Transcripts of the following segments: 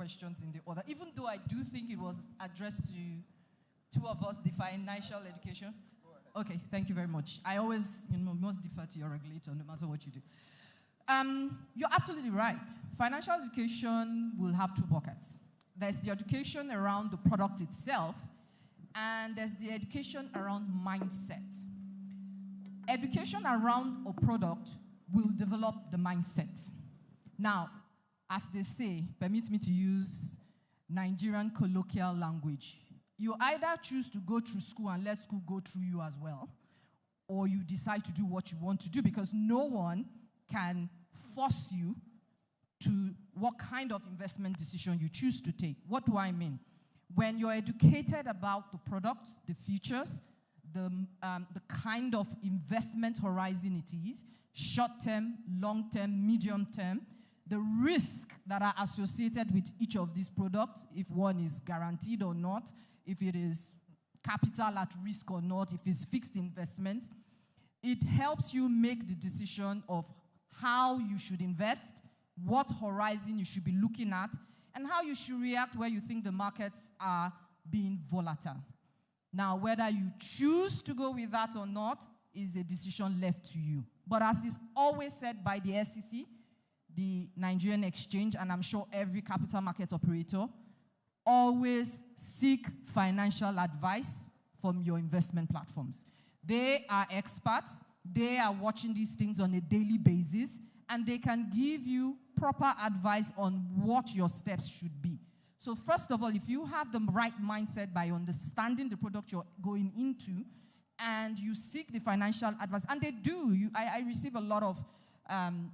questions in the order, even though I do think it was addressed to two of us, the financial education. Okay, thank you very much. I always, must defer to your regulator no matter what you do. You're absolutely right. Financial education will have two buckets. There's the education around the product itself, and there's the education around mindset. Education around a product will develop the mindset. Now, as they say, permit me to use Nigerian colloquial language. You either choose to go through school and let school go through you as well, or you decide to do what you want to do, because no one can force you to what kind of investment decision you choose to take. What do I mean? When you're educated about the product, the features, the kind of investment horizon it is, short-term, long-term, medium-term, the risk that are associated with each of these products, if one is guaranteed or not, if it is capital at risk or not, if it's fixed investment, it helps you make the decision of how you should invest, what horizon you should be looking at, and how you should react where you think the markets are being volatile. Now, whether you choose to go with that or not is a decision left to you. But as is always said by the SEC, the Nigerian Exchange, and I'm sure every capital market operator, always seek financial advice from your investment platforms. They are experts. They are watching these things on a daily basis, and they can give you proper advice on what your steps should be. So first of all, if you have the right mindset by understanding the product you're going into, and you seek the financial advice, and they do. I receive a lot of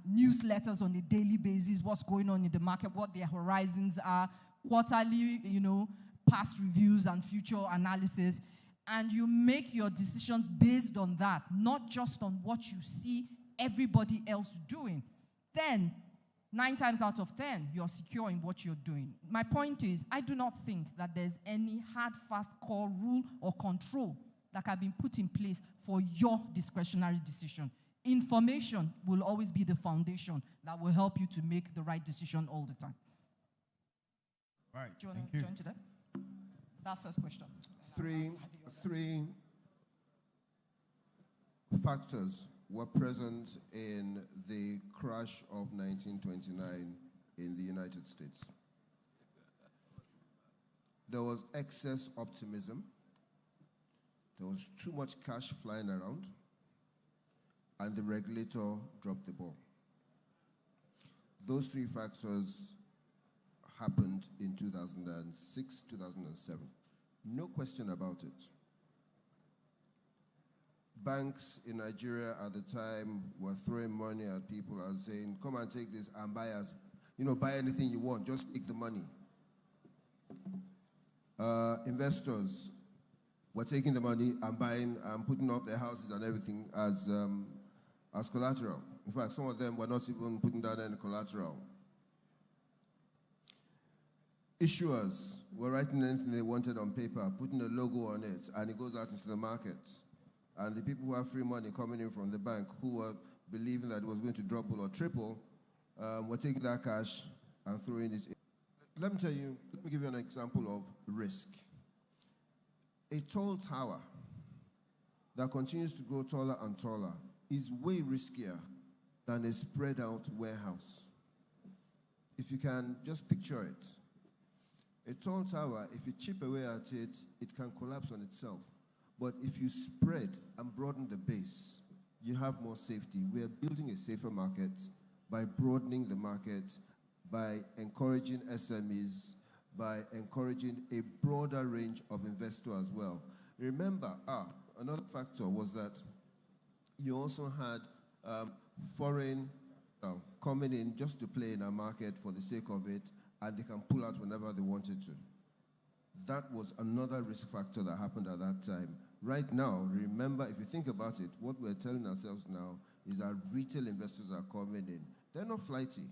newsletters on a daily basis, what's going on in the market, what their horizons are, quarterly, past reviews and future analysis, and you make your decisions based on that, not just on what you see everybody else doing. Then, 9 times out of 10, you're secure in what you're doing. My point is, I do not think that there's any hard, fast core rule or control that can be put in place for your discretionary decision. Information will always be the foundation that will help you to make the right decision all the time. Right. Do you want to join to that? That first question. Three factors were present in the crash of 1929 in the United States. There was excess optimism. There was too much cash flying around, and the regulator dropped the ball. Those three factors happened in 2006, 2007. No question about it. Banks in Nigeria at the time were throwing money at people and saying, come and take this and buy us, buy anything you want, just take the money. Investors were taking the money and buying and putting up their houses and everything as collateral. In fact, some of them were not even putting down any collateral. Issuers were writing anything they wanted on paper, putting a logo on it, and it goes out into the market. And the people who have free money coming in from the bank, who were believing that it was going to double or triple, were taking that cash and throwing it in. Let me give you an example of risk. A tall tower that continues to grow taller and taller is way riskier than a spread out warehouse. If you can just picture it. A tall tower, if you chip away at it, it can collapse on itself. But if you spread and broaden the base, you have more safety. We are building a safer market by broadening the market, by encouraging SMEs, by encouraging a broader range of investors as well. Remember, another factor was that you also had foreign coming in just to play in our market for the sake of it, and they can pull out whenever they wanted to. That was another risk factor that happened at that time. Right now, remember, if you think about it, what we're telling ourselves now is that retail investors are coming in. They're not flighty.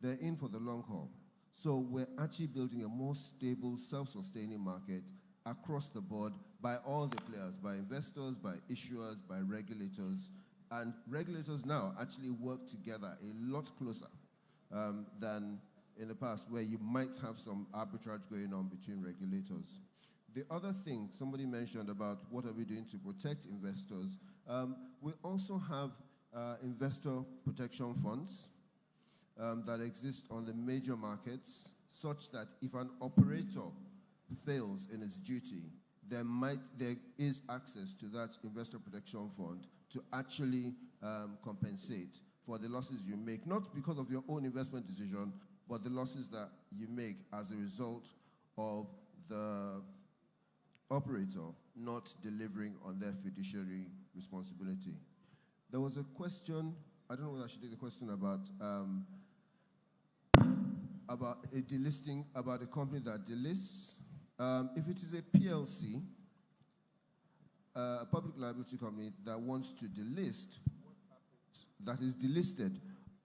They're in for the long haul. So we're actually building a more stable, self-sustaining market across the board by all the players, by investors, by issuers, by regulators. And regulators now actually work together a lot closer than in the past where you might have some arbitrage going on between regulators. The other thing somebody mentioned about what are we doing to protect investors, we also have investor protection funds that exist on the major markets, such that if an operator fails in its duty, there is access to that investor protection fund to actually compensate for the losses you make, not because of your own investment decision, but the losses that you make as a result of the operator not delivering on their fiduciary responsibility. There was a question, I don't know whether I should take the question about a delisting, about a company that delists. If it is a PLC, a public liability company that wants to delist, that is delisted,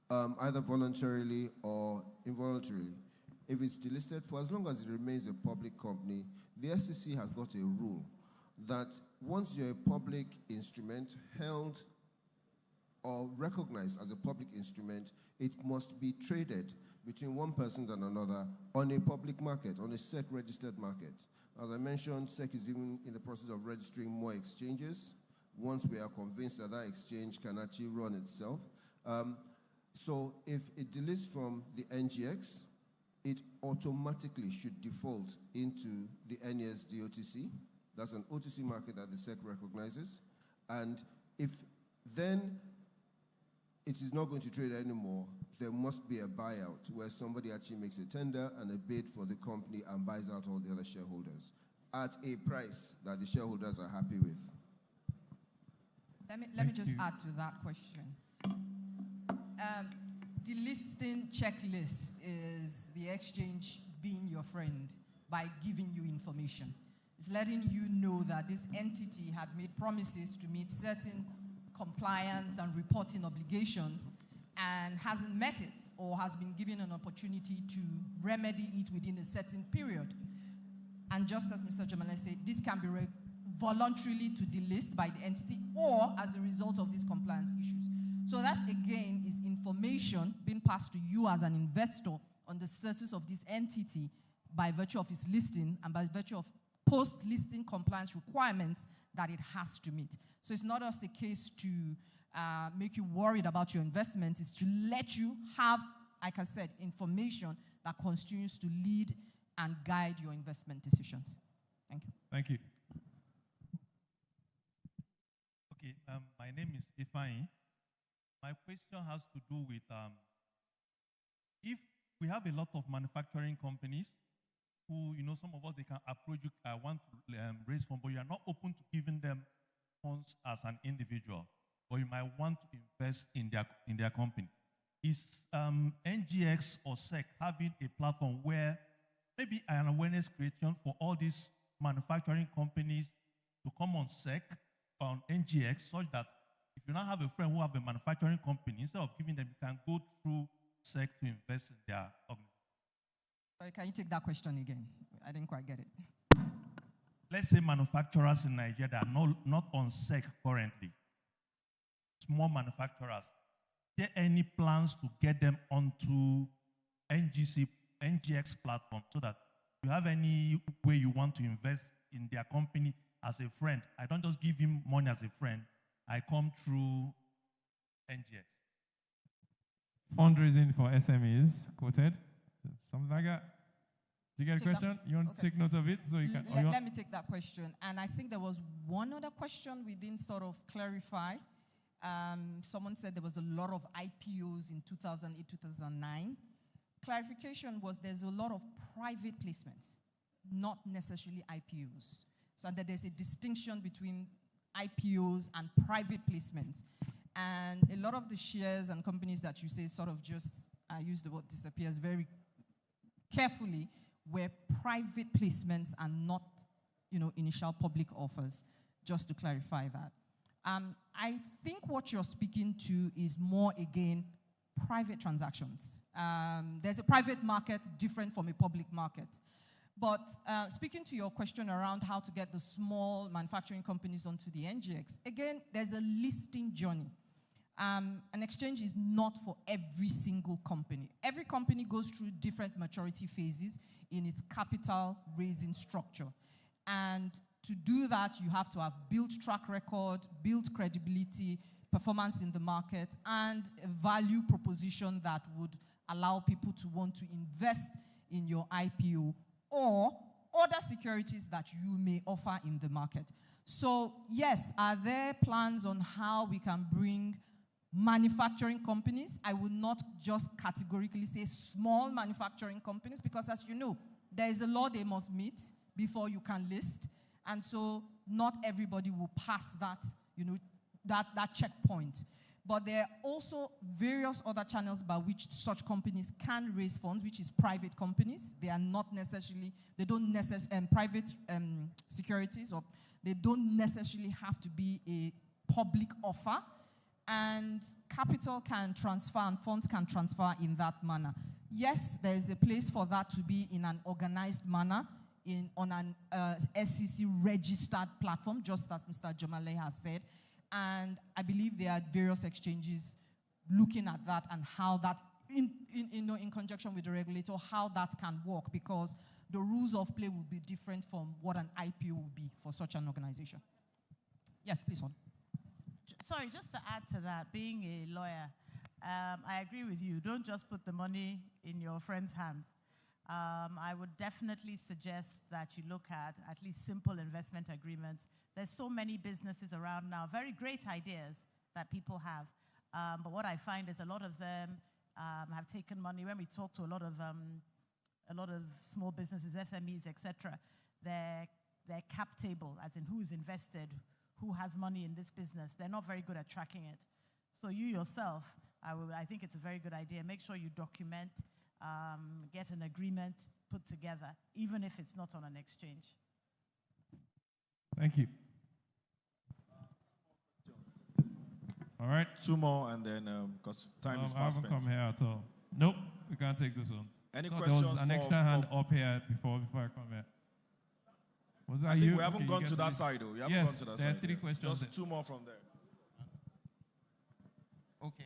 either voluntarily or involuntarily, if it's delisted, for as long as it remains a public company, the SEC has got a rule that once you're a public instrument held or recognized as a public instrument, it must be traded between one person and another on a public market, on a SEC-registered market. As I mentioned, SEC is even in the process of registering more exchanges once we are convinced that that exchange can actually run itself. So if it delists from the NGX, it automatically should default into the NASD OTC. That's an OTC market that the SEC recognizes. And if then it is not going to trade anymore, there must be a buyout where somebody actually makes a tender and a bid for the company and buys out all the other shareholders at a price that the shareholders are happy with. Let me just add to that question. Delisting checklist is the exchange being your friend by giving you information. It's letting you know that this entity had made promises to meet certain compliance and reporting obligations and hasn't met it, or has been given an opportunity to remedy it within a certain period. And just as Mr. Jamale said, this can be voluntarily to delist by the entity or as a result of these compliance issues. So that, again, is information being passed to you as an investor on the status of this entity by virtue of its listing and by virtue of post-listing compliance requirements that it has to meet. So it's not just a case to make you worried about your investment. It's to let you have, like I said, information that continues to lead and guide your investment decisions. Thank you. Thank you. Okay, my name is Ifeanyi. My question has to do with if we have a lot of manufacturing companies who, some of us, they can approach you, want to raise funds, but you are not open to giving them funds as an individual, but you might want to invest in their company. Is NGX or SEC having a platform where maybe an awareness creation for all these manufacturing companies to come on SEC, on NGX, such that if you now have a friend who have a manufacturing company, instead of giving them, you can go through SEC to invest in their organization? Sorry, can you take that question again? I didn't quite get it. Let's say manufacturers in Nigeria that are not on SEC currently, small manufacturers, are there any plans to get them onto NGX platform so that you have any way you want to invest in their company as a friend? I don't just give him money as a friend. I come through NGX. Fundraising for SMEs, quoted. Something like that. Do you get a question? You want to take note of it? So you can. Let me take that question. And I think there was one other question we didn't sort of clarify. Someone said there was a lot of IPOs in 2008, 2009. Clarification was there's a lot of private placements, not necessarily IPOs. So that there's a distinction between IPOs and private placements. And a lot of the shares and companies that you say sort of just, I use the word disappears very carefully, were private placements and not, initial public offers, just to clarify that. I think what you're speaking to is more, again, private transactions. There's a private market different from a public market. But speaking to your question around how to get the small manufacturing companies onto the NGX, again, there's a listing journey. An exchange is not for every single company. Every company goes through different maturity phases in its capital raising structure. And to do that, you have to have built track record, built credibility, performance in the market, and a value proposition that would allow people to want to invest in your IPO or other securities that you may offer in the market. So yes, are there plans on how we can bring manufacturing companies? I would not just categorically say small manufacturing companies, because as you know, there is a law they must meet before you can list. And so not everybody will pass that, that checkpoint. But there are also various other channels by which such companies can raise funds, which is private companies. They are not necessarily, they don't necessarily, private securities, or they don't necessarily have to be a public offer. And capital can transfer and funds can transfer in that manner. Yes, there is a place for that to be in an organized manner, on an SEC registered platform, just as Mr. Jomale has said. And I believe there are various exchanges looking at that and how that, in conjunction with the regulator, how that can work, because the rules of play will be different from what an IPO will be for such an organization. Yes, please, on. Sorry, just to add to that, being a lawyer, I agree with you. Don't just put the money in your friend's hands. I would definitely suggest that you look at least simple investment agreements. There's so many businesses around now, very great ideas that people have. But what I find is a lot of them have taken money. When we talk to a lot of small businesses, SMEs, etc., their cap table, as in who's invested, who has money in this business, they're not very good at tracking it. So you yourself, I think it's a very good idea. Make sure you document, get an agreement put together, even if it's not on an exchange. Thank you. All right. Two more, and then, because time is fast I haven't come here at all. Nope, we can't take this one. Any so questions? There was an extra hand up here before I come here. Was that I think you? we haven't gone to that side, though. We haven't gone to that side. There are three questions. Just two more from there. Okay.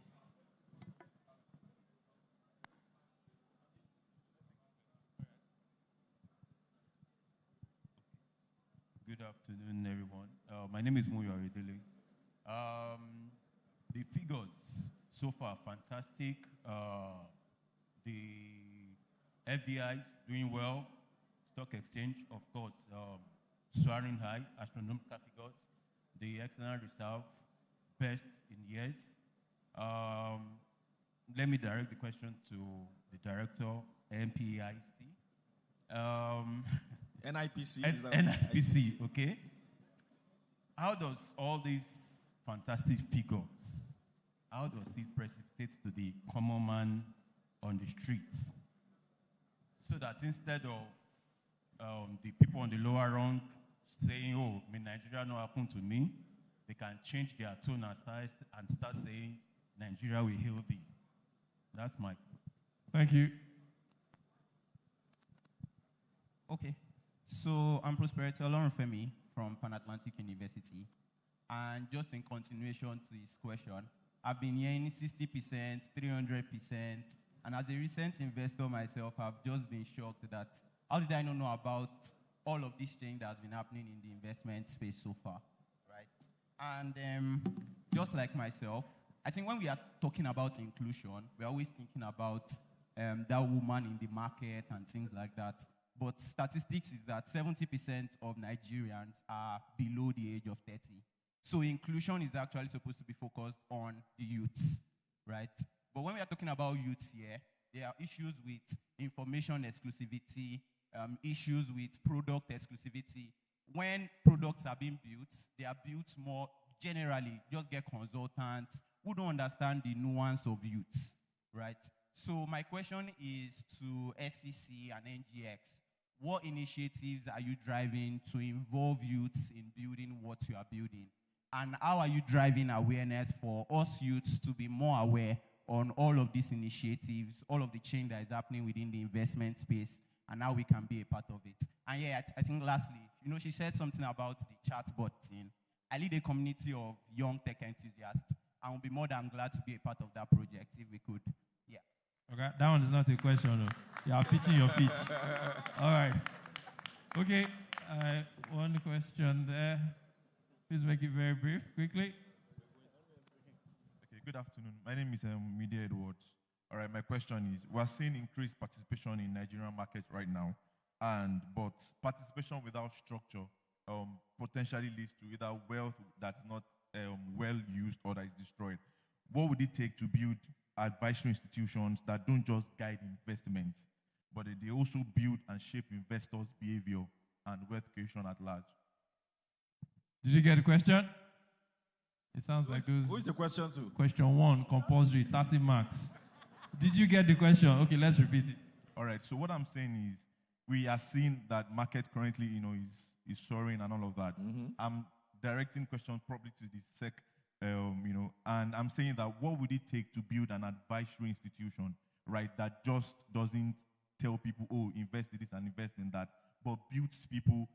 Good afternoon, everyone. My name is Muyo Aredele. The figures so far fantastic. The FBI is doing well. Stock exchange, of course, soaring high, astronomical figures. The external reserve, best in years. Let me direct the question to the director, NPIC. NIPC. NIPC, okay. How does all these fantastic figures, how does it precipitate to the common man on the streets? So that instead of the people on the lower rung saying, oh, Nigeria no happened to me, they can change their tone and start saying, Nigeria will heal thee. That's my... Thank you. Okay. So I'm Prosperity Olorunfemi from Pan Atlantic University. And just in continuation to his question, I've been hearing 60%, 300%, and as a recent investor myself, I've just been shocked that how did I not know about all of this change that has been happening in the investment space so far, right? And just like myself, I think when we are talking about inclusion, we're always thinking about that woman in the market and things like that. But statistics is that 70% of Nigerians are below the age of 30. So inclusion is actually supposed to be focused on the youths, right? But when we are talking about youths here, there are issues with information exclusivity, issues with product exclusivity. When products are being built, they are built more generally, just get consultants who don't understand the nuance of youths, right? So my question is to SEC and NGX. What initiatives are you driving to involve youths in building what you are building? And how are you driving awareness for us youths to be more aware on all of these initiatives, all of the change that is happening within the investment space, and how we can be a part of it? And yeah, I think lastly, she said something about the chatbot thing. I lead a community of young tech enthusiasts, I would be more than glad to be a part of that project if we could. Yeah. Okay, that one is not a question. No. You are pitching your pitch. All right. Okay, one question there. Please make it very brief, quickly. Okay, good afternoon. My name is Media Edwards. All right, my question is, we're seeing increased participation in Nigerian markets right now, but participation without structure potentially leads to either wealth that's not well used or that is destroyed. What would it take to build advisory institutions that don't just guide investments, but they also build and shape investors' behavior and wealth creation at large? Did you get the question? It sounds like those. Who is the question to? Question 1, compulsory, 30 marks. Did you get the question? Okay, let's repeat it. All right, so what I'm saying is, we are seeing that market currently, is soaring and all of that. I'm directing questions probably to the SEC, and I'm saying that what would it take to build an advisory institution, right, that just doesn't tell people, oh, invest in this and invest in that, but builds people,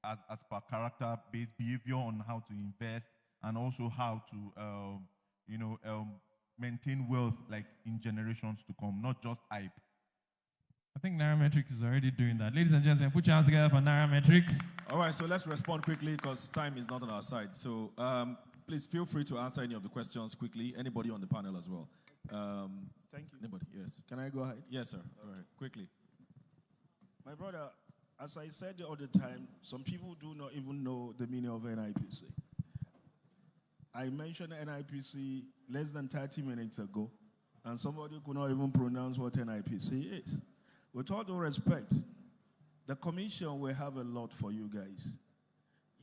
as per character-based behavior on how to invest and also how to, maintain wealth like in generations to come, not just hype. I think NAIRAMETRICS is already doing that. Ladies and gentlemen, put your hands together for NAIRAMETRICS. All right, so let's respond quickly because time is not on our side. So please feel free to answer any of the questions quickly. Anybody on the panel as well. Thank you. Anybody? Yes. Can I go ahead? Yes, sir. All right, quickly. My brother, as I said the other time, some people do not even know the meaning of NIPC. I mentioned NIPC less than 30 minutes ago, and somebody could not even pronounce what NIPC is. With all due respect, the commission will have a lot for you guys.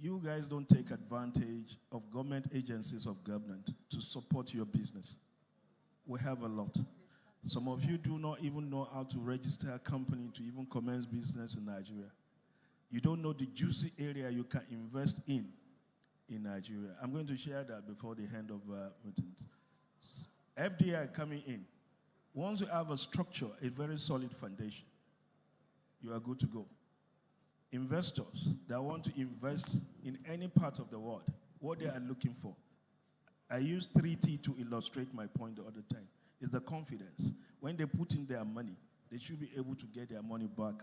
You guys don't take advantage of government agencies of government to support your business. We have a lot. Some of you do not even know how to register a company to even commence business in Nigeria. You don't know the juicy area you can invest in Nigeria. I'm going to share that before the end of meeting. FDI coming in. Once you have a structure, a very solid foundation, you are good to go. Investors that want to invest in any part of the world, what they are looking for. I used 3T to illustrate my point the other time. Is the confidence. When they put in their money, they should be able to get their money back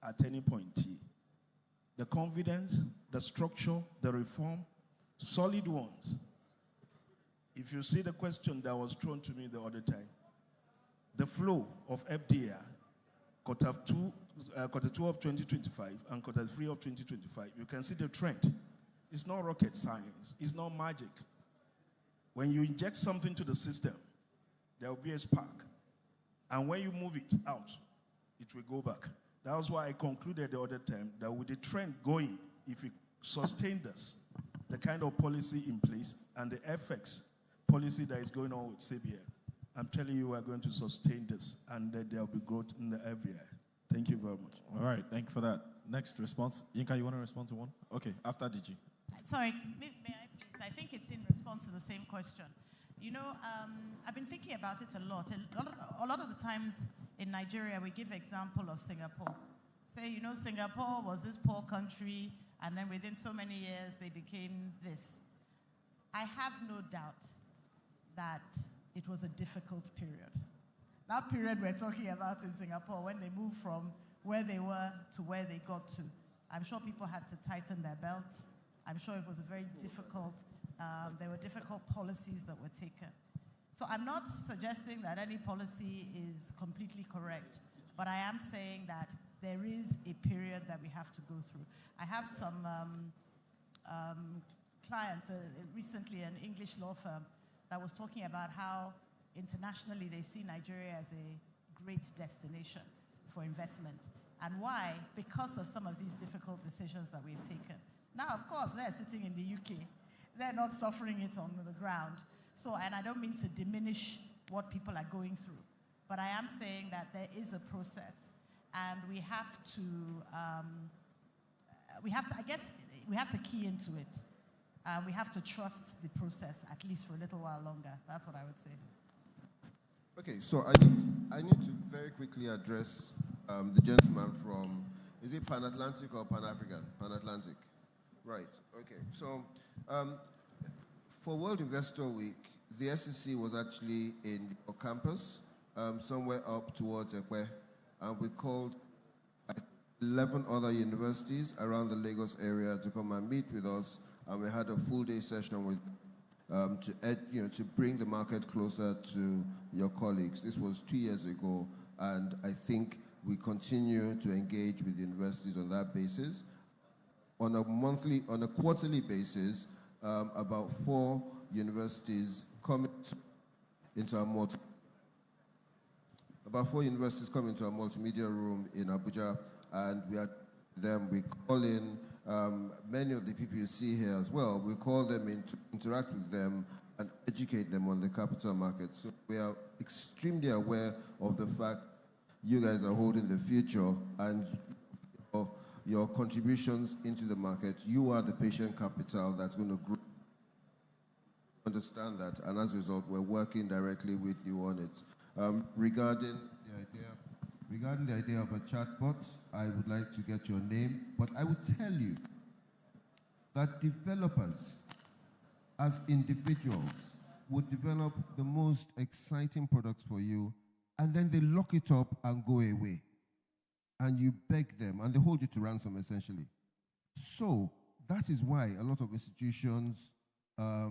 at any point. The confidence, the structure, the reform, solid ones. If you see the question that was thrown to me the other time, the flow of FDI, quarter two of 2025 and quarter 3 of 2025, you can see the trend. It's not rocket science. It's not magic. When you inject something to the system, there will be a spark. And when you move it out, it will go back. That was why I concluded the other time that with the trend going, if we sustain this, the kind of policy in place and the FX policy that is going on with CBN, I'm telling you, we're going to sustain this, and that there will be growth in the FDI. Thank you very much. All right, thank you for that. Next response. Yinka, you want to respond to one? Okay, after DG. Sorry, may I please? I think it's in response to the same question. I've been thinking about it a lot. A lot of the times in Nigeria, we give example of Singapore. Say, Singapore was this poor country, and then within so many years, they became this. I have no doubt that it was a difficult period. That period we're talking about in Singapore, when they moved from where they were to where they got to, I'm sure people had to tighten their belts. I'm sure it was a very difficult, there were difficult policies that were taken. So I'm not suggesting that any policy is completely correct, but I am saying that there is a period that we have to go through. I have some clients, recently an English law firm, that was talking about how internationally they see Nigeria as a great destination for investment. And why? Because of some of these difficult decisions that we've taken. Now, of course, they're sitting in the UK. They're not suffering it on the ground. So, and I don't mean to diminish what people are going through, but I am saying that there is a process, and we have to I guess, we have to key into it. We have to trust the process at least for a little while longer. That's what I would say. Okay, so I need to very quickly address the gentleman from, is it Pan-Atlantic or Pan-African? Pan-Atlantic. Right, okay. So for World Investor Week, the SEC was actually in our campus, somewhere up towards Ekwe, and we called 11 other universities around the Lagos area to come and meet with us, and we had a full-day session with to bring the market closer to your colleagues. This was 2 years ago, and I think we continue to engage with universities on that basis. On a quarterly basis, about 4 universities come into our multimedia room in Abuja, and we call in many of the people you see here as well. We call them in to interact with them and educate them on the capital market. So we are extremely aware of the fact you guys are holding the future, and your contributions into the market, you are the patient capital that's going to grow. Understand that, and as a result, we're working directly with you on it. Regarding the idea of a chatbot, I would like to get your name, but I would tell you that developers, as individuals, would develop the most exciting products for you, and then they lock it up and go away. And you beg them, and they hold you to ransom, essentially. So that is why a lot of institutions, a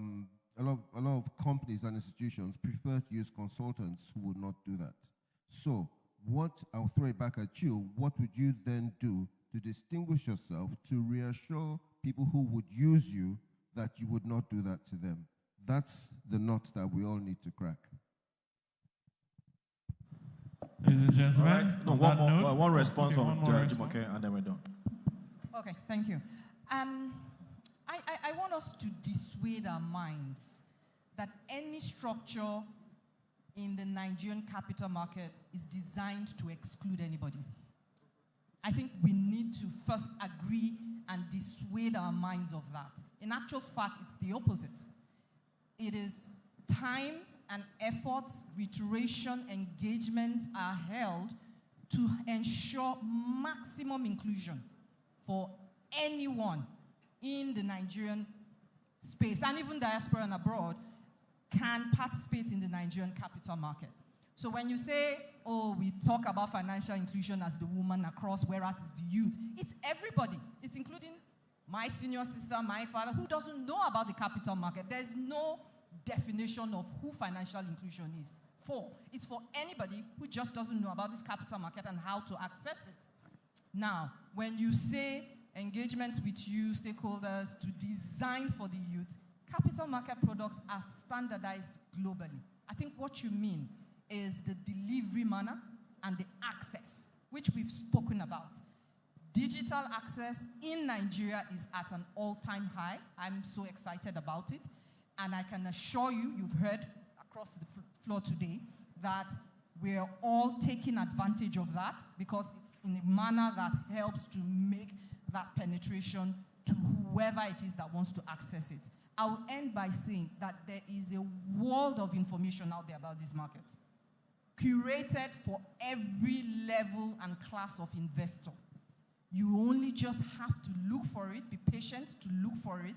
lot of companies and institutions prefer to use consultants who would not do that. So I'll throw it back at you, what would you then do to distinguish yourself, to reassure people who would use you that you would not do that to them? That's the nut that we all need to crack. Ladies and gentlemen, right. No, one response from Jumoke, and then we're done. Okay, thank you. I want us to dissuade our minds that any structure in the Nigerian capital market is designed to exclude anybody. I think we need to first agree and dissuade our minds of that. In actual fact, it's the opposite. It is time and efforts, reiteration, engagements are held to ensure maximum inclusion for anyone in the Nigerian space, and even diaspora and abroad, can participate in the Nigerian capital market. So when you say, oh, we talk about financial inclusion as the woman across, whereas it's the youth, it's everybody. It's including my senior sister, my father, who doesn't know about the capital market. There's no definition of who financial inclusion is for. It's for anybody who just doesn't know about this capital market and how to access it. Now, when you say engagements with you, stakeholders, to design for the youth, capital market products are standardized globally. I think what you mean is the delivery manner and the access, which we've spoken about. Digital access in Nigeria is at an all-time high. I'm so excited about it. And I can assure you, you've heard across the floor today, that we're all taking advantage of that because it's in a manner that helps to make that penetration to whoever it is that wants to access it. I'll end by saying that there is a world of information out there about these markets, curated for every level and class of investor. You only just have to look for it, be patient to look for it,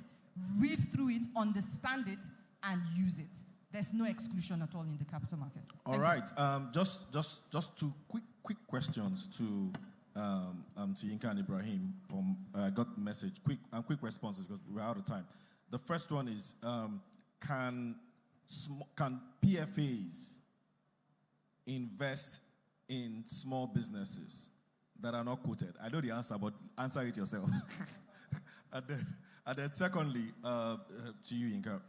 read through it, understand it, and use it. There's no exclusion at all in the capital market. All right. Just two quick questions to Yinka and Ibrahim from got the message. Quick responses because we're out of time. The first one is can PFAs invest in small businesses that are not quoted? I know the answer, but answer it yourself. And then secondly, to you, Yinka,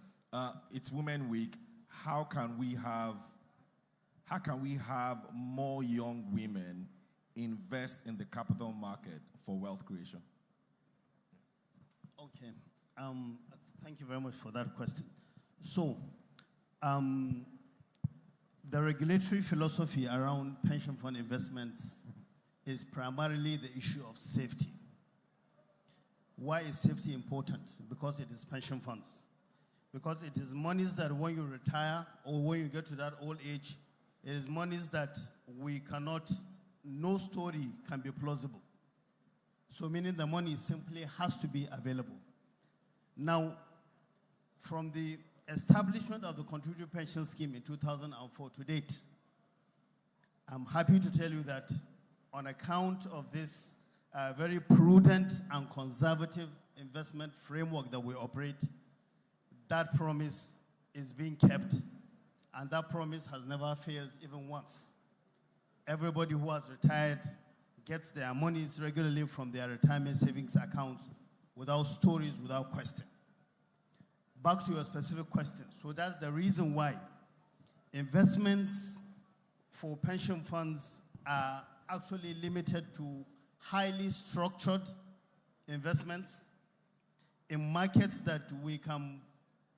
it's Women Week. How can we have more young women invest in the capital market for wealth creation? Okay. Thank you very much for that question. So, the regulatory philosophy around pension fund investments is primarily the issue of safety. Why is safety important? Because it is pension funds. Because it is monies that when you retire or when you get to that old age, it is monies that we cannot, no story can be plausible. So meaning the money simply has to be available. Now, from the establishment of the contributory pension scheme in 2004 to date, I'm happy to tell you that on account of this very prudent and conservative investment framework that we operate, that promise is being kept, and that promise has never failed even once. Everybody who has retired gets their monies regularly from their retirement savings accounts without stories, without question. Back to your specific question. So that's the reason why investments for pension funds are actually limited to highly structured investments in markets that we can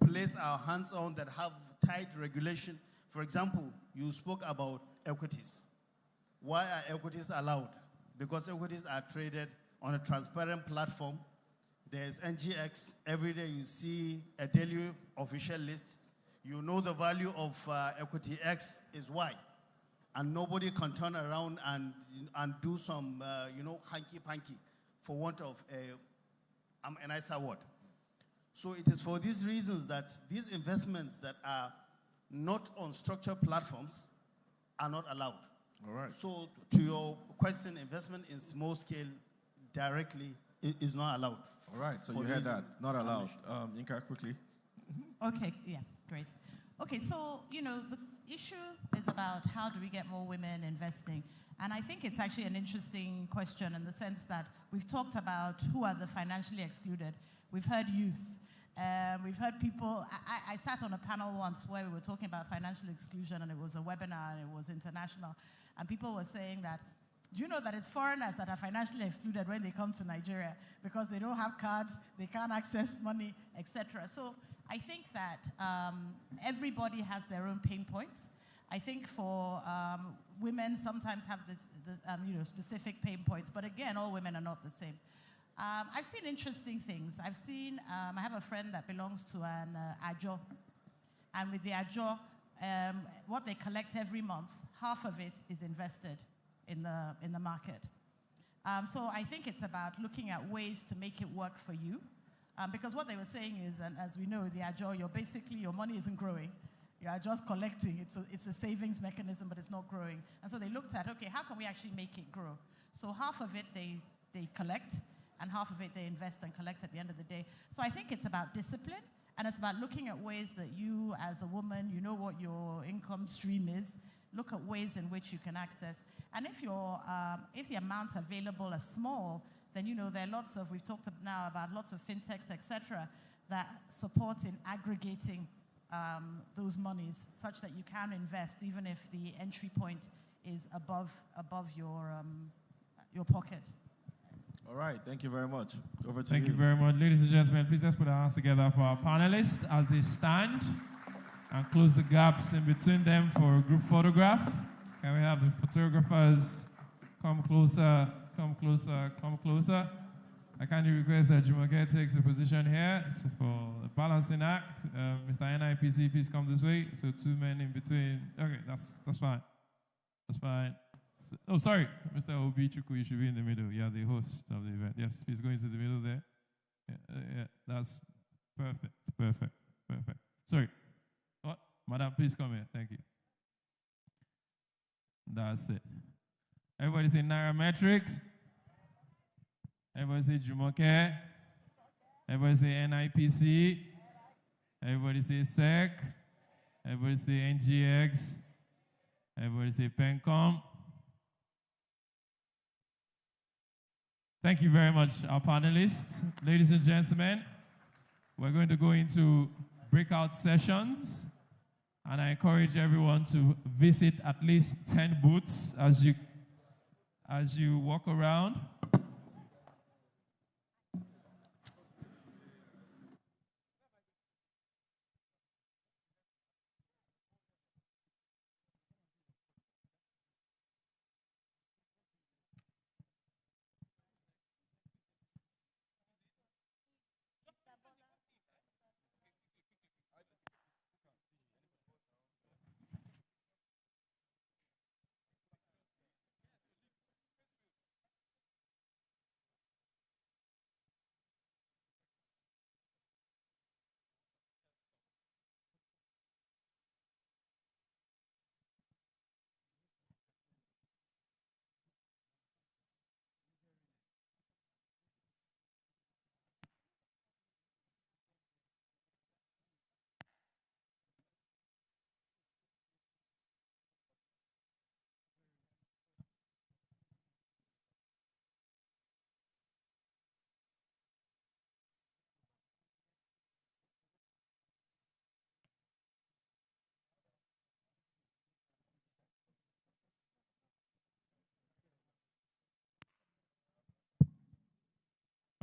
place our hands on, that have tight regulation. For example, you spoke about equities. Why are equities allowed? Because equities are traded on a transparent platform. There's NGX. Every day you see a daily official list. You know the value of equity X is Y. And nobody can turn around and do some, hanky-panky, for want of a nicer word. So it is for these reasons that these investments that are not on structured platforms are not allowed. All right. So to your question, investment in small scale directly is not allowed. All right, so you heard that, not allowed. Inka, quickly. Okay, yeah, great. Okay, so, the issue is about how do we get more women investing? And I think it's actually an interesting question in the sense that we've talked about who are the financially excluded. We've heard youth. We've heard people. I sat on a panel once where we were talking about financial exclusion, and it was a webinar, and it was international. And people were saying that, do you know that it's foreigners that are financially excluded when they come to Nigeria because they don't have cards, they can't access money, etc. So I think that everybody has their own pain points. I think for women sometimes have specific pain points, but again, all women are not the same. I've seen interesting things. I have a friend that belongs to an AJO, and with the AJO, what they collect every month, half of it is invested in the market. So I think it's about looking at ways to make it work for you. Because what they were saying is, and as we know, the AJO, your money isn't growing. You are just collecting. It's a savings mechanism, but it's not growing. And so they looked at, okay, how can we actually make it grow? So half of it they collect, and half of it they invest and collect at the end of the day. So I think it's about discipline, and it's about looking at ways that you, as a woman, you know what your income stream is. Look at ways in which you can access. And if the amounts available are small, then there are lots of, we've talked now about lots of fintechs, etc., that support in aggregating those monies such that you can invest even if the entry point is above your pocket. All right, thank you very much. Over to you. Thank you very much. Ladies and gentlemen, please let's put our hands together for our panelists as they stand and close the gaps in between them for a group photograph. Can we have the photographers come closer, come closer, come closer? I kindly request that Jumoke takes a position here. So for the balancing act, Mr. NIPC, please come this way. So two men in between. Okay, that's fine. That's fine. Oh, sorry, Mr. Obichuku, you should be in the middle. You are the host of the event. Yes, please go into the middle there. Yeah, that's perfect, perfect, perfect. Sorry. What? Madam, please come here. Thank you. That's it. Everybody say NAIRAMETRICS. Everybody say Jumoke. Everybody say NIPC. Everybody say SEC. Everybody say NGX. Everybody say PENCOM. Thank you very much, our panelists. Ladies and gentlemen, we're going to go into breakout sessions, and I encourage everyone to visit at least 10 booths as you walk around.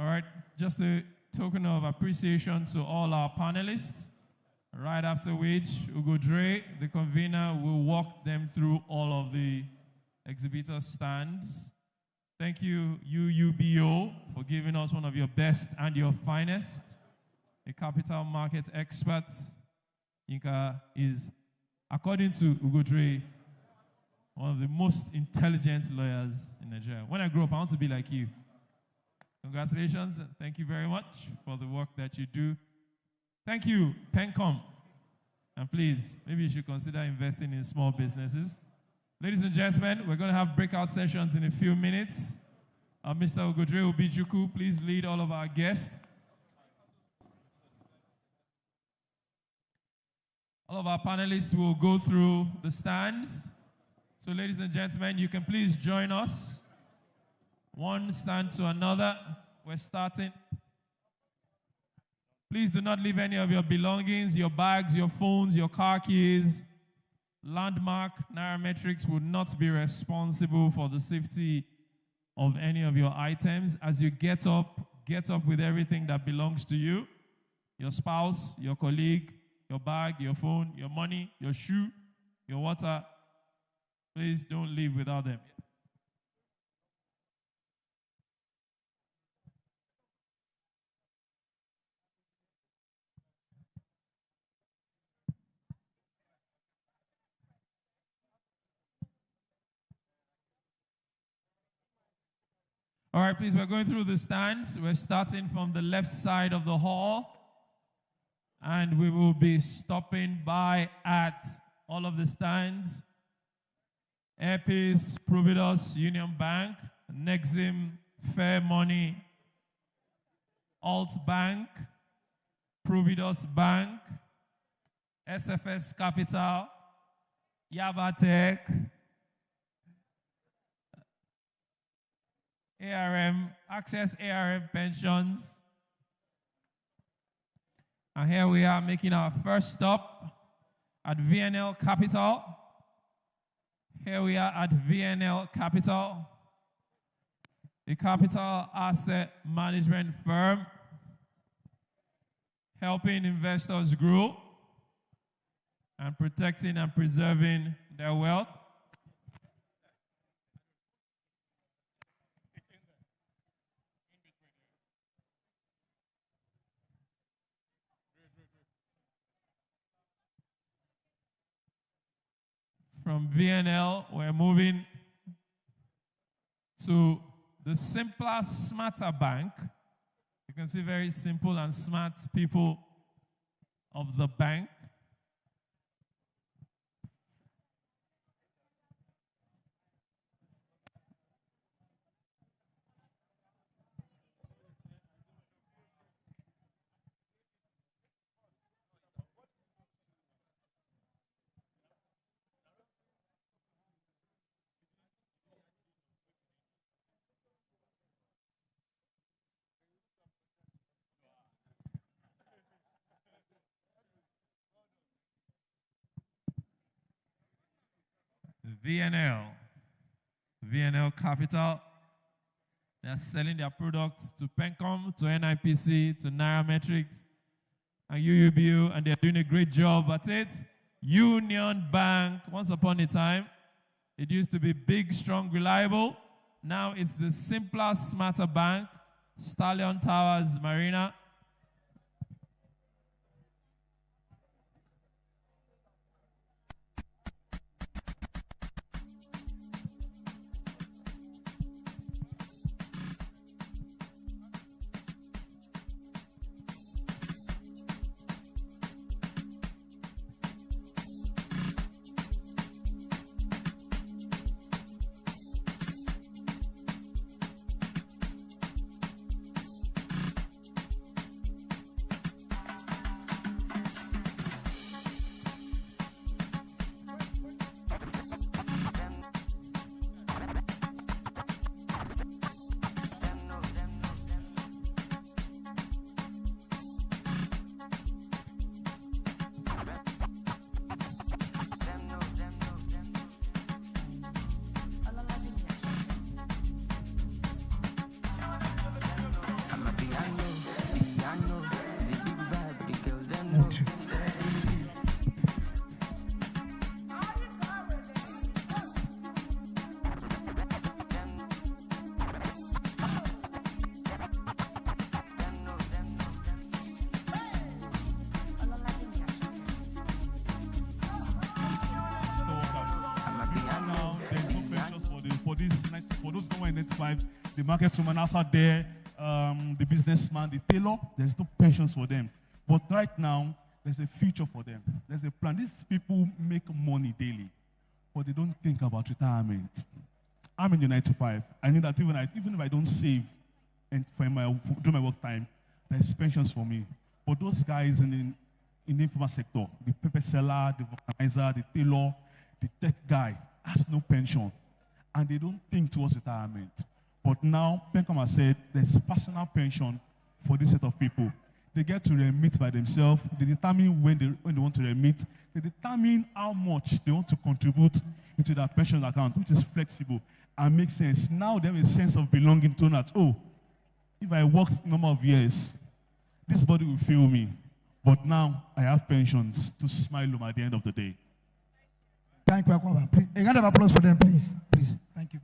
All right, just a token of appreciation to all our panelists. Right after which, Ugo Dre, the convener, will walk them through all of the exhibitor stands. Thank you, UUBO, for giving us one of your best and your finest. A capital market expert. Yinka is, according to Ugo Dre, one of the most intelligent lawyers in Nigeria. When I grow up, I want to be like you. Congratulations, and thank you very much for the work that you do. Thank you, Pencom. And please, maybe you should consider investing in small businesses. Ladies and gentlemen, we're going to have breakout sessions in a few minutes. Mr. Ugodre Obijuku, please lead all of our guests. All of our panelists will go through the stands. So ladies and gentlemen, you can please join us. One stand to another. We're starting. Please do not leave any of your belongings, your bags, your phones, your car keys. Landmark NAIRAMETRICS would not be responsible for the safety of any of your items. As you get up with everything that belongs to you. Your spouse, your colleague, your bag, your phone, your money, your shoe, your water. Please don't leave without them. All right, please, we're going through the stands. We're starting from the left side of the hall. And we will be stopping by at all of the stands. Airpeace, Providus, Union Bank, Nexim, Fair Money, Alt Bank, Providus Bank, SFS Capital, Yavatech, ARM, Access ARM Pensions. And here we are making our first stop at VNL Capital. Here we are at VNL Capital, a capital asset management firm helping investors grow and protecting and preserving their wealth. From VNL, we're moving to the simpler, smarter bank. You can see very simple and smart people of the bank. VNL Capital. They are selling their products to Pencom, to NIPC, to NAIRAMETRICS, and UUBU, and they're doing a great job at it. Union Bank, once upon a time, it used to be big, strong, reliable. Now it's the simpler, smarter bank. Stallion Towers Marina. 9 to 5, the market woman outside there, the businessman, the tailor, there's no pensions for them. But right now, there's a future for them. There's a plan. These people make money daily, but they don't think about retirement. I'm in the 9 to 5. I know that even if I don't save and during my work time, there's pensions for me. But those guys in the informal sector, the paper seller, the organizer, the tailor, the tech guy, has no pension. And they don't think towards retirement. But now, Pencom has said there's personal pension for this set of people. They get to remit by themselves. They determine when they want to remit. They determine how much they want to contribute into their pension account, which is flexible and makes sense. Now they have a sense of belonging to that. Oh, if I worked a number of years, this body will fail me. But now I have pensions to smile on at the end of the day. Thank you, Akwaba. Please, a round of applause for them, please. Please. Thank you.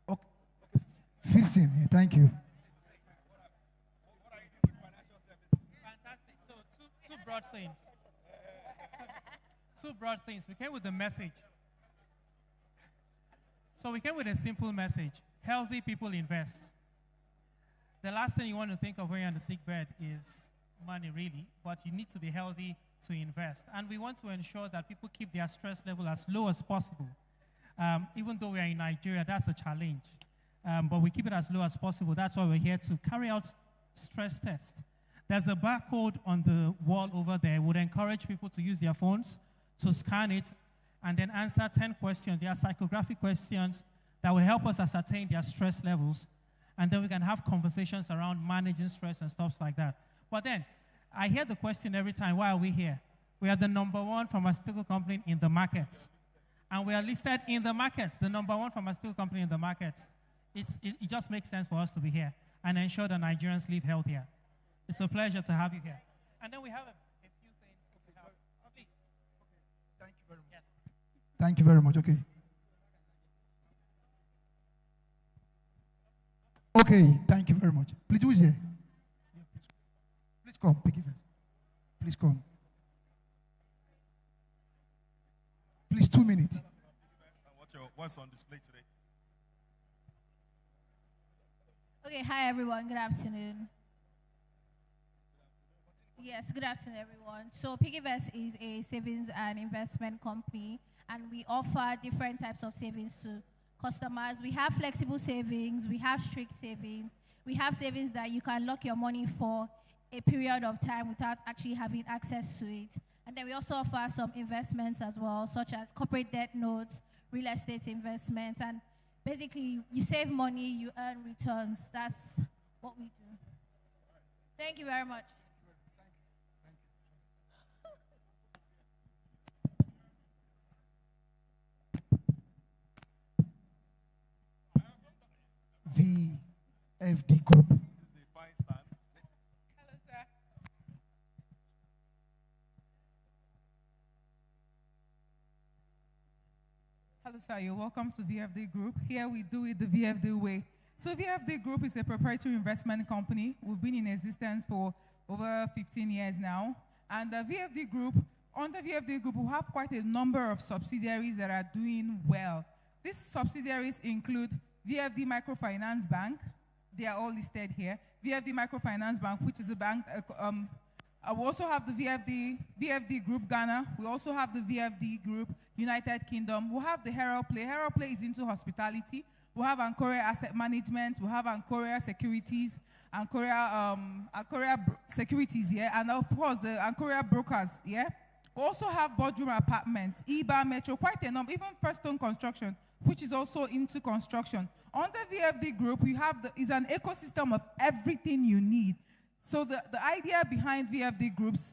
Okay. Fixing. Thank you. Fantastic. So two broad things. Two broad things. We came with a message. So we came with a simple message. Healthy people invest. The last thing you want to think of when you're on the sick bed is money, really, but you need to be healthy to invest. And we want to ensure that people keep their stress level as low as possible. Even though we are in Nigeria, that's a challenge. But we keep it as low as possible. That's why we're here to carry out stress tests. There's a barcode on the wall over there. Would encourage people to use their phones to scan it and then answer 10 questions. They are psychographic questions that will help us ascertain their stress levels. And then we can have conversations around managing stress and stuff like that. But then, I hear the question every time, why are we here? We are the #1 pharmaceutical company in the market. And we are listed in the market, the #1 pharmaceutical company in the market. It just makes sense for us to be here and ensure that Nigerians live healthier. It's a pleasure to have you here. And then we have a few things. Please. Thank you very much. Yes. Thank you very much. Okay. Okay, thank you very much. Please, who is here? Please come, pick it. Please come. Please, 2 minutes. What's on display today? Okay, hi everyone, good afternoon. Yes, good afternoon everyone. So PiggyVest is a savings and investment company, and we offer different types of savings to customers. We have flexible savings, we have strict savings, we have savings that you can lock your money for a period of time without actually having access to it. And then we also offer some investments as well, such as corporate debt notes, real estate investments, and basically you save money, you earn returns. That's what we do. Thank you very much. VFD Group. Hello, sir. Hello, sir. You're welcome to VFD Group. Here we do it the VFD way. So VFD Group is a proprietary investment company. We've been in existence for over 15 years now. And the VFD Group, under VFD Group, we have quite a number of subsidiaries that are doing well. These subsidiaries include VFD Microfinance Bank. They are all listed here. VFD Microfinance Bank, which is a bank. We also have the VFD Group Ghana. We also have the VFD Group United Kingdom. We have the Herald Play. Herald Play is into hospitality. We have Ankoria Asset Management. We have Ankoria Securities, Ankoria Securities, yeah, and of course the Ankoria Brokers, yeah. We also have Boardroom Apartments, EBA Metro, quite a number, even Firstone Construction, which is also into construction. Under VFD Group, we have is an ecosystem of everything you need. So the idea behind VFD Group's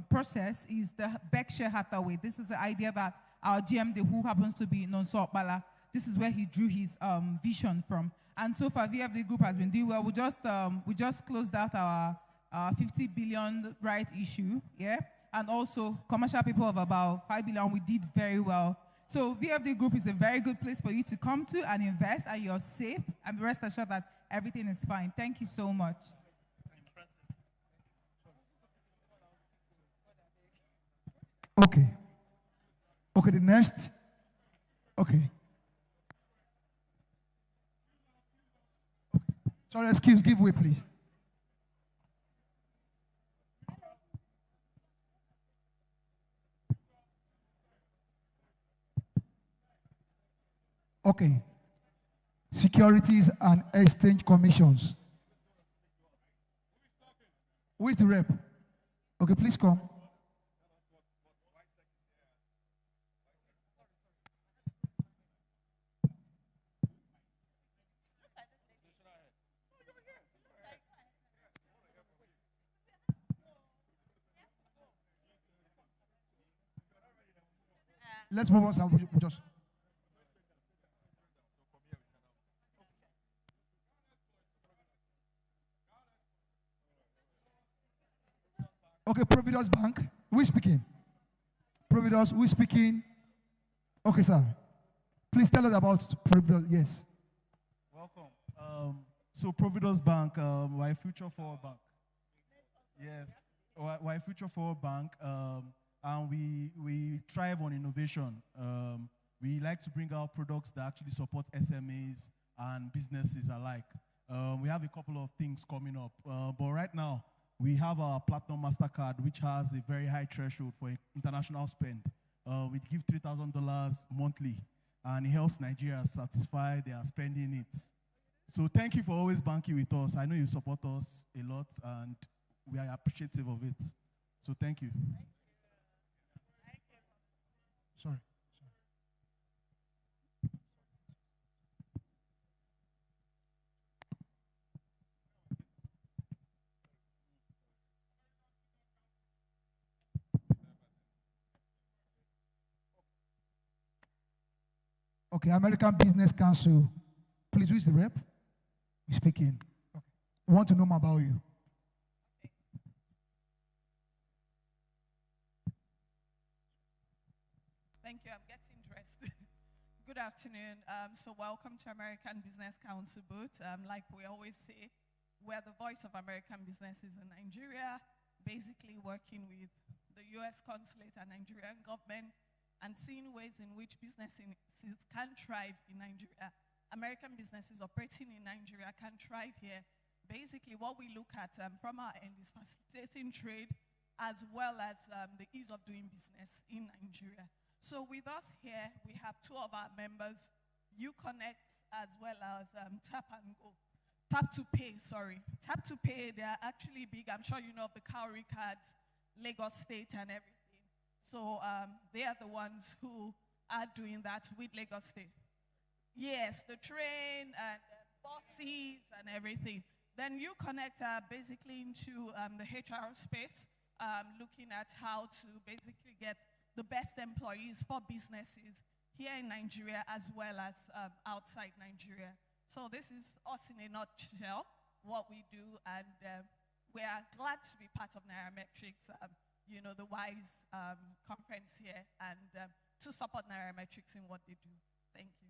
process is the Berkshire Hathaway. This is the idea that our GMD, who happens to be Nonso Okpala, this is where he drew his vision from. And so far, VFD Group has been doing well. We just closed out our 50 billion right issue, yeah? And also commercial people of about 5 billion. We did very well. So VFD Group is a very good place for you to come to and invest, and you're safe, and rest assured that everything is fine. Thank you so much. Okay. Okay, the next Okay. Sorry, excuse, give way, please. Okay. Securities and Exchange Commissions. Who is the rep? Okay, please come. Let's move on, sir. We just. Okay, Providence Bank. Who is speaking? Providence, who is speaking? Okay, sir. Please tell us about Providence. Yes. Welcome. So Providence Bank, we're a future forward bank. Yes, we're a future forward bank, and we thrive on innovation. We like to bring out products that actually support SMEs and businesses alike. We have a couple of things coming up, but right now, we have our Platinum MasterCard, which has a very high threshold for international spend. We give $3,000 monthly, and it helps Nigerians satisfy their spending needs. So thank you for always banking with us. I know you support us a lot, and we are appreciative of it. So thank you. Sorry. Okay, American Business Council. Please, who is the rep? We're speaking. Okay. We want to know more about you. Thank you. I'm getting dressed. Good afternoon. So welcome to American Business Council booth. Like we always say, we're the voice of American businesses in Nigeria, basically working with the U.S. consulate and Nigerian government and seeing ways in which businesses can thrive in Nigeria. American businesses operating in Nigeria can thrive here. Basically, what we look at from our end is facilitating trade as well as the ease of doing business in Nigeria. So with us here, we have two of our members, UConnect as well as Tap and Go. Tap to Pay, sorry. Tap to Pay, they are actually big. I'm sure you know of the Cowrie cards, Lagos State and everything. So they are the ones who are doing that with Lagos State. Yes, the train and buses and everything. Then UConnect are basically into the HR space, looking at how to basically get the best employees for businesses here in Nigeria as well as outside Nigeria. So this is us in a nutshell, what we do, and we are glad to be part of NAIRAMETRICS, you know, the WISE conference here, and to support NAIRAMETRICS in what they do. Thank you.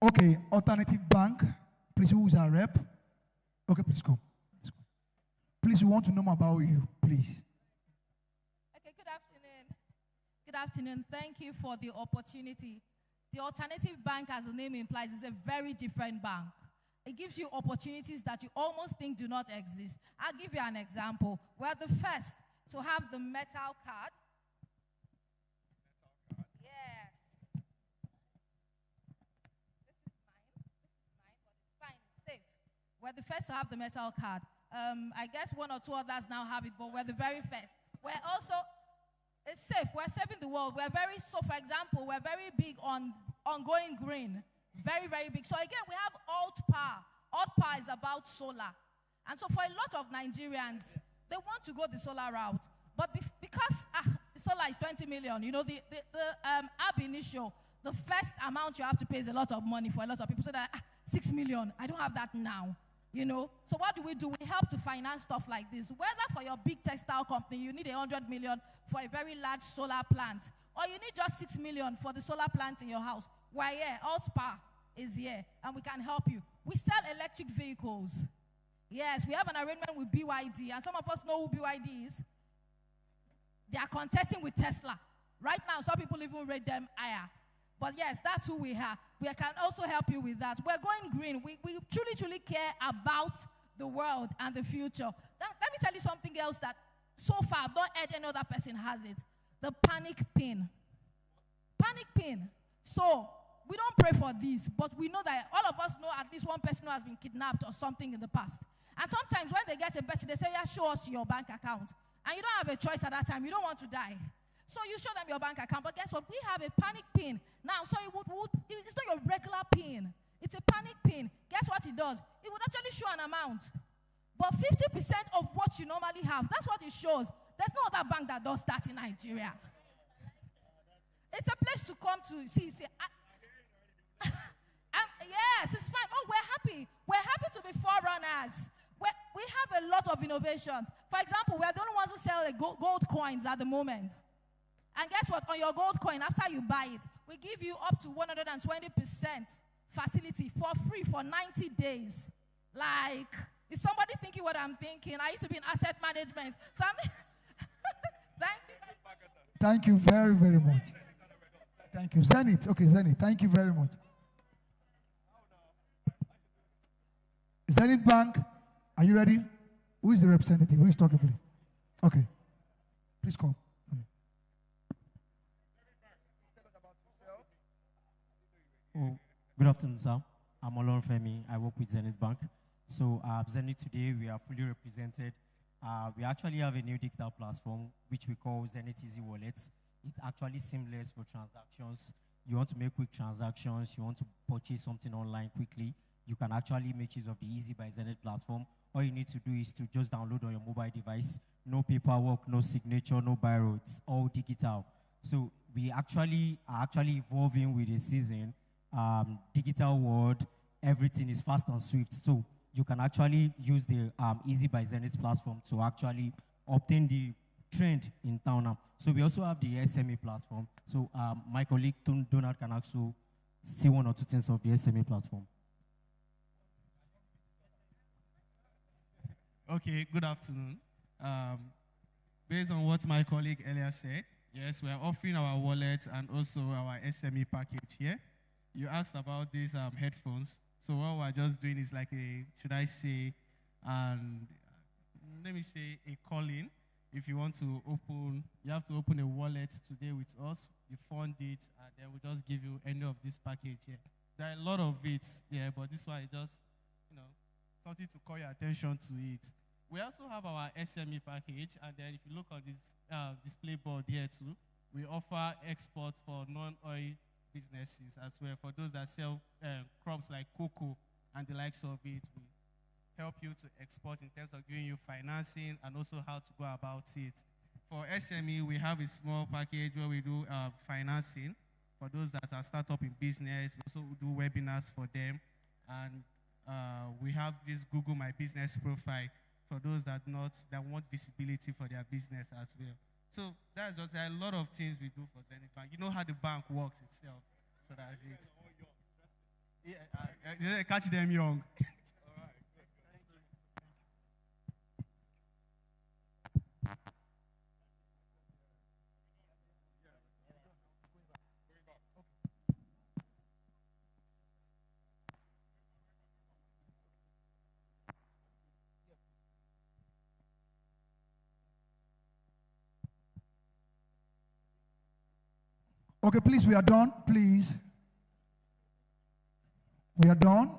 Okay, Alternative Bank. Please, who is our rep? Okay, please come. Please, we want to know more about you, please. Okay, good afternoon. Good afternoon. Thank you for the opportunity. The Alternative Bank, as the name implies, is a very different bank. It gives you opportunities that you almost think do not exist. I'll give you an example. We're the first to have the metal card. Yes. This is mine, but it's fine, it's safe. We're the first to have the metal card. I guess one or two others now have it, but we're the very first. We're also, it's safe. We're saving the world. We're very, so for example, we're very big on going green. Very, very big. So again, we have alt power. Alt power is about solar. And so for a lot of Nigerians, they want to go the solar route. But because the solar is 20 million, you know, the ab initio, the first amount you have to pay is a lot of money for a lot of people. So that 6 million, I don't have that now. You know, so what do? We help to finance stuff like this. Whether for your big textile company, you need 100 million for a very large solar plant, or you need just 6 million for the solar plant in your house. We're here, Altspar is here, and we can help you. We sell electric vehicles. Yes, we have an arrangement with BYD, and some of us know who BYD is. They are contesting with Tesla. Right now, some people even rate them higher. But yes, that's who we are. We can also help you with that. We're going green. We truly, truly care about the world and the future. Let me tell you something else that so far, I've not heard any other person has it. The panic pin. Panic pin. So, we don't pray for this, but we know that all of us know at least one person who has been kidnapped or something in the past. And sometimes when they get a message, they say, yeah, show us your bank account. And you don't have a choice at that time. You don't want to die. So you show them your bank account. But guess what? We have a panic pin. Now, so it's not your regular pin. It's a panic pin. Guess what it does? It would actually show an amount. But 50% of what you normally have, that's what it shows. There's no other bank that does that in Nigeria. It's a place to come to see. Yes, it's fine. Oh, we're happy. We're happy to be forerunners. We have a lot of innovations. For example, we're the only ones who sell gold coins at the moment. And guess what? On your gold coin, after you buy it, we give you up to 120% facility for free for 90 days. Like, is somebody thinking what I'm thinking? I used to be in asset management. So thank you. Thank you very, very much. Thank you. Zenith. Okay, Zenith. Thank you very much. Zenith Bank, are you ready? Who is the representative? Who is talking, please? Okay. Please come. Oh, good afternoon, sir. I'm Olorunfemi. I work with Zenith Bank. So Zenith today, we are fully represented. We actually have a new digital platform, which we call Zenith Easy Wallets. It's actually seamless for transactions. You want to make quick transactions, you want to purchase something online quickly, you can actually make use of the Easy by Zenith platform. All you need to do is to just download on your mobile device. No paperwork, no signature, no biro. It's all digital. So we actually are evolving with the season. Digital world, everything is fast and swift. So you can actually use the Easy by Zenith platform to actually obtain the trend in town now. So we also have the SME platform. So my colleague Donald can also see one or two things of the SME platform. Okay, good afternoon. Based on what my colleague earlier said, yes, we are offering our wallet and also our SME package here. You asked about these headphones. So what we're just doing is like a, should I say, let me say a call-in. If you want to open, you have to open a wallet today with us. You fund it, and then we'll just give you any of this package here. There are a lot of it there, but this one is just, something to call your attention to it. We also have our SME package, and then if you look on this display board here too, we offer export for non-oil businesses as well. For those that sell crops like cocoa and the likes of it, we help you to export in terms of giving you financing and also how to go about it. For SME, we have a small package where we do financing for those that are startup in business. We also do webinars for them, and we have this Google My Business profile for those that want visibility for their business as well. So that's just a lot of things we do for Zenith Bank. You know how the bank works itself, so that's it. Yeah, catch them young. Okay, please, we are done. Please. We are done.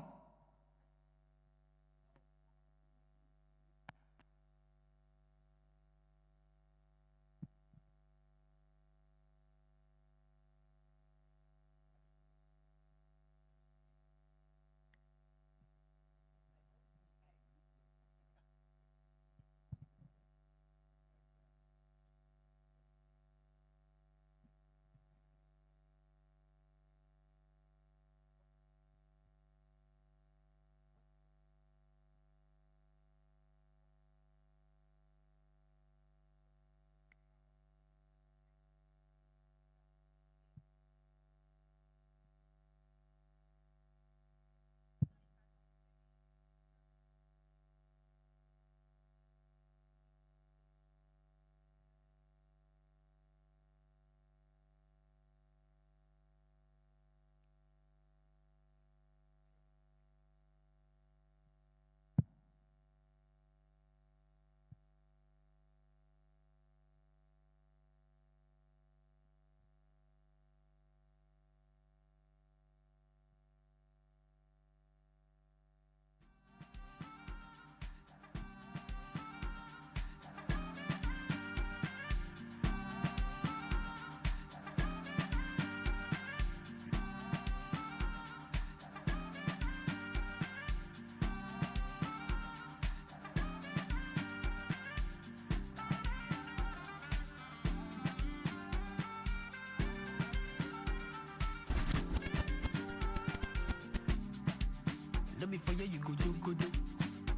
no be for you, you go do good.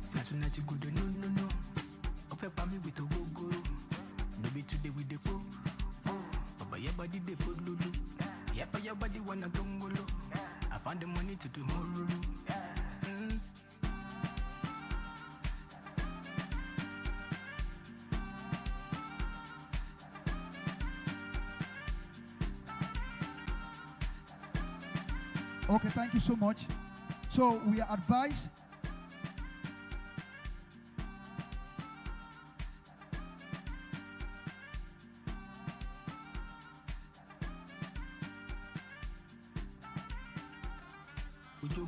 Say tonight you go do no. Offer pa me with a go. No be today with the go. But your body they put lulu. Yeah, but your body wanna tongolo. I found the money to tomorrow. Okay, thank you so much. So we are advised.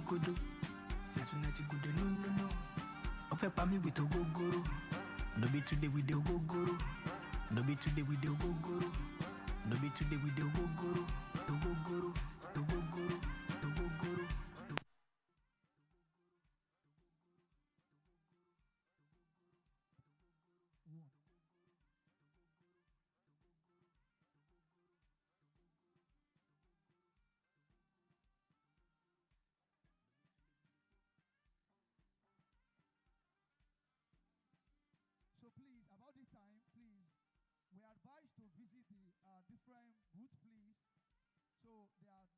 Godo. Say tonight you go no. Offer pa me with a go. No be today with the go. No be today with the go. No be today with the go. The go. So please, about this time, please, we are advised to visit the different booths, please. So there are